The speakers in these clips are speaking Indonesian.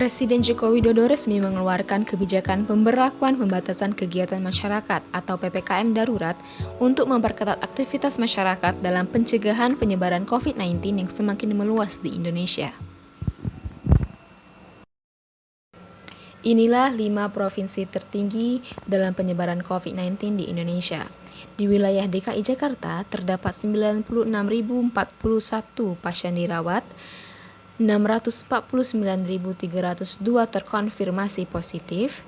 Presiden Joko Widodo resmi mengeluarkan kebijakan pemberlakuan pembatasan kegiatan masyarakat atau PPKM darurat untuk memperketat aktivitas masyarakat dalam pencegahan penyebaran COVID-19 yang semakin meluas di Indonesia. Inilah 5 provinsi tertinggi dalam penyebaran COVID-19 di Indonesia. Di wilayah DKI Jakarta terdapat 96.041 pasien dirawat, 649.302 terkonfirmasi positif,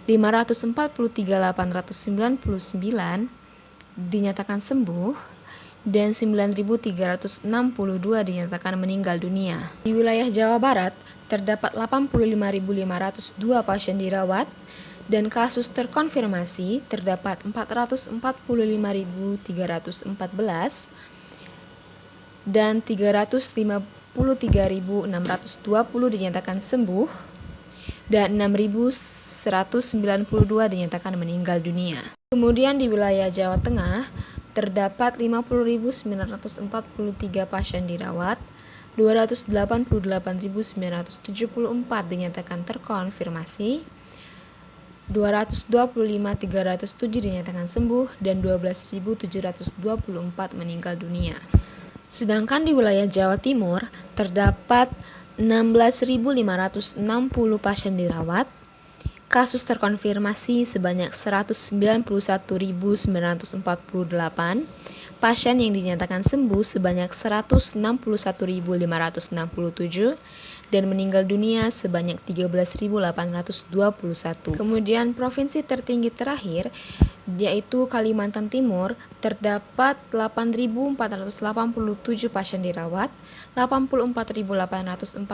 543.899 dinyatakan sembuh, dan 9.362 dinyatakan meninggal dunia. Di wilayah Jawa Barat terdapat 85.502 pasien dirawat, dan kasus terkonfirmasi terdapat 445.314 dan 353.620 dinyatakan sembuh dan 6.192 dinyatakan meninggal dunia. Kemudian di wilayah Jawa Tengah terdapat 50.943 pasien dirawat, 288.974 dinyatakan terkonfirmasi, 225.307 dinyatakan sembuh, dan 12.724 meninggal dunia. Sedangkan di wilayah Jawa Timur terdapat 16.560 pasien dirawat, kasus terkonfirmasi sebanyak 191.948, pasien yang dinyatakan sembuh sebanyak 161.567, dan meninggal dunia sebanyak 13.821. Kemudian provinsi tertinggi terakhir yaitu Kalimantan Timur terdapat 8.487 pasien dirawat, 84.814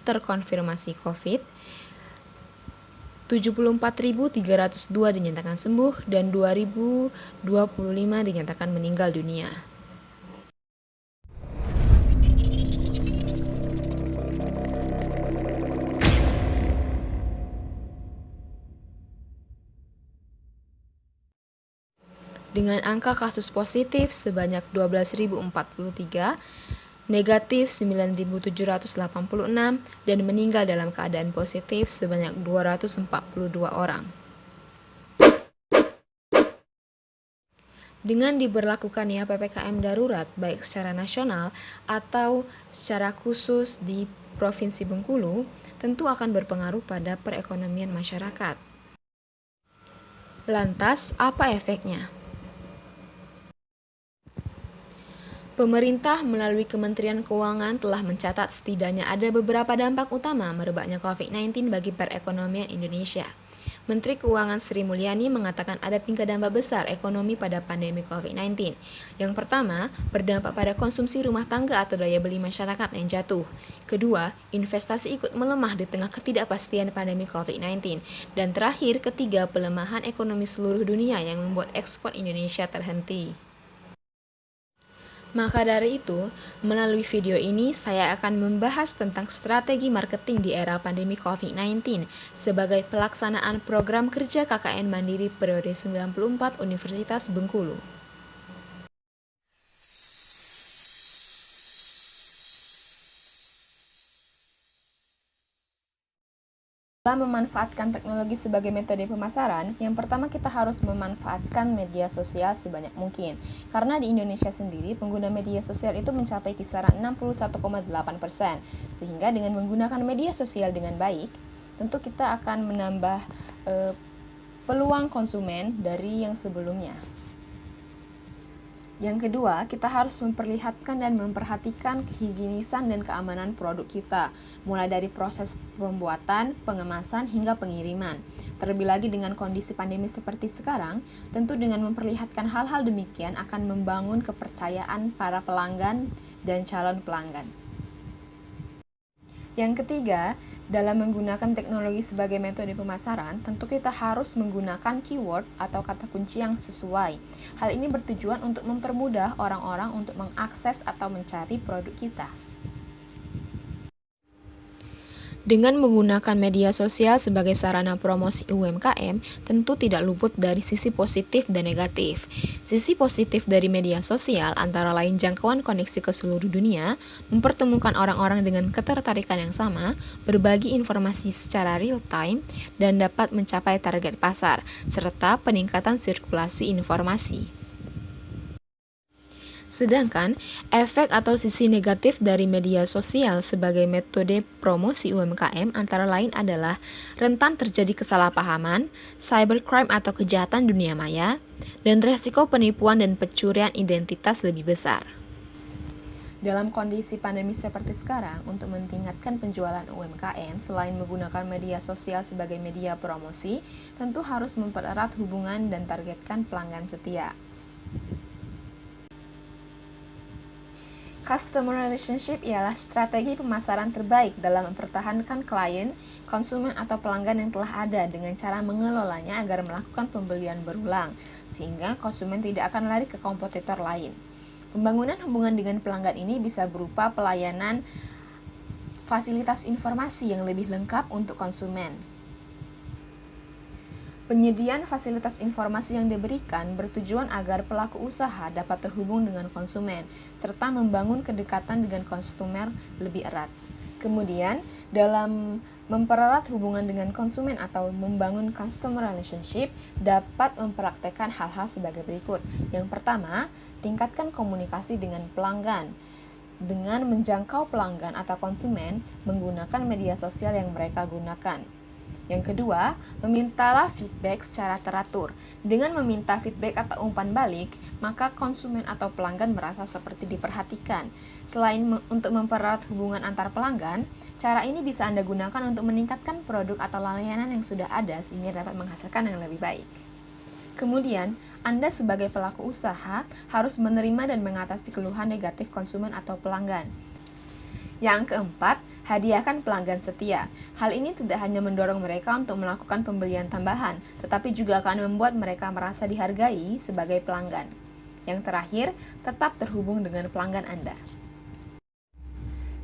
terkonfirmasi COVID, 74.302 dinyatakan sembuh, dan 2.025 dinyatakan meninggal dunia. Dengan angka kasus positif sebanyak 12.043, negatif 9.786, dan meninggal dalam keadaan positif sebanyak 242 orang. Dengan diberlakukannya PPKM darurat baik secara nasional atau secara khusus di Provinsi Bengkulu, tentu akan berpengaruh pada perekonomian masyarakat. Lantas, apa efeknya? Pemerintah melalui Kementerian Keuangan telah mencatat setidaknya ada beberapa dampak utama merebaknya COVID-19 bagi perekonomian Indonesia. Menteri Keuangan Sri Mulyani mengatakan ada 3 dampak besar ekonomi pada pandemi COVID-19. Yang pertama, berdampak pada konsumsi rumah tangga atau daya beli masyarakat yang jatuh. Kedua, investasi ikut melemah di tengah ketidakpastian pandemi COVID-19. Dan terakhir, ketiga, pelemahan ekonomi seluruh dunia yang membuat ekspor Indonesia terhenti. Maka dari itu, melalui video ini saya akan membahas tentang strategi marketing di era pandemi COVID-19 sebagai pelaksanaan program kerja KKN Mandiri periode 94 Universitas Bengkulu. Dalam memanfaatkan teknologi sebagai metode pemasaran, yang pertama kita harus memanfaatkan media sosial sebanyak mungkin. Karena di Indonesia sendiri, pengguna media sosial itu mencapai kisaran 61,8%. Sehingga dengan menggunakan media sosial dengan baik, tentu kita akan menambah peluang konsumen dari yang sebelumnya. Yang kedua, kita harus memperlihatkan dan memperhatikan kehigienisan dan keamanan produk kita, mulai dari proses pembuatan, pengemasan, hingga pengiriman. Terlebih lagi dengan kondisi pandemi seperti sekarang, tentu dengan memperlihatkan hal-hal demikian akan membangun kepercayaan para pelanggan dan calon pelanggan. Yang ketiga, dalam menggunakan teknologi sebagai metode pemasaran, tentu kita harus menggunakan keyword atau kata kunci yang sesuai. Hal ini bertujuan untuk mempermudah orang-orang untuk mengakses atau mencari produk kita. Dengan menggunakan media sosial sebagai sarana promosi UMKM, tentu tidak luput dari sisi positif dan negatif. Sisi positif dari media sosial antara lain jangkauan koneksi ke seluruh dunia, mempertemukan orang-orang dengan ketertarikan yang sama, berbagi informasi secara real time, dan dapat mencapai target pasar, serta peningkatan sirkulasi informasi. Sedangkan, efek atau sisi negatif dari media sosial sebagai metode promosi UMKM antara lain adalah rentan terjadi kesalahpahaman, cybercrime atau kejahatan dunia maya, dan resiko penipuan dan pencurian identitas lebih besar. Dalam kondisi pandemi seperti sekarang, untuk meningkatkan penjualan UMKM, selain menggunakan media sosial sebagai media promosi, tentu harus mempererat hubungan dan targetkan pelanggan setia. Customer relationship ialah strategi pemasaran terbaik dalam mempertahankan klien, konsumen atau pelanggan yang telah ada dengan cara mengelolanya agar melakukan pembelian berulang, sehingga konsumen tidak akan lari ke kompetitor lain. Pembangunan hubungan dengan pelanggan ini bisa berupa pelayanan fasilitas informasi yang lebih lengkap untuk konsumen. Penyediaan fasilitas informasi yang diberikan bertujuan agar pelaku usaha dapat terhubung dengan konsumen, serta membangun kedekatan dengan konsumer lebih erat. Kemudian, dalam mempererat hubungan dengan konsumen atau membangun customer relationship, dapat mempraktekkan hal-hal sebagai berikut. Yang pertama, tingkatkan komunikasi dengan pelanggan dengan menjangkau pelanggan atau konsumen menggunakan media sosial yang mereka gunakan. Yang kedua, memintalah feedback secara teratur. Dengan meminta feedback atau umpan balik, maka konsumen atau pelanggan merasa seperti diperhatikan. Selain untuk mempererat hubungan antar pelanggan, cara ini bisa Anda gunakan untuk meningkatkan produk atau layanan yang sudah ada sehingga dapat menghasilkan yang lebih baik. Kemudian, Anda sebagai pelaku usaha harus menerima dan mengatasi keluhan negatif konsumen atau pelanggan. Yang keempat, hadiahkan pelanggan setia. Hal ini tidak hanya mendorong mereka untuk melakukan pembelian tambahan, tetapi juga akan membuat mereka merasa dihargai sebagai pelanggan. Yang terakhir, tetap terhubung dengan pelanggan Anda.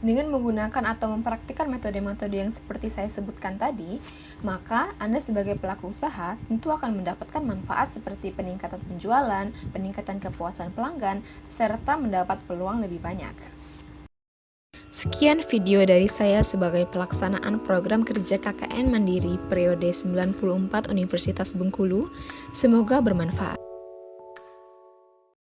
Dengan menggunakan atau mempraktikkan metode-metode yang seperti saya sebutkan tadi, maka Anda sebagai pelaku usaha tentu akan mendapatkan manfaat seperti peningkatan penjualan, peningkatan kepuasan pelanggan, serta mendapat peluang lebih banyak. Sekian video dari saya sebagai pelaksanaan program kerja KKN Mandiri periode 94 Universitas Bengkulu. Semoga bermanfaat.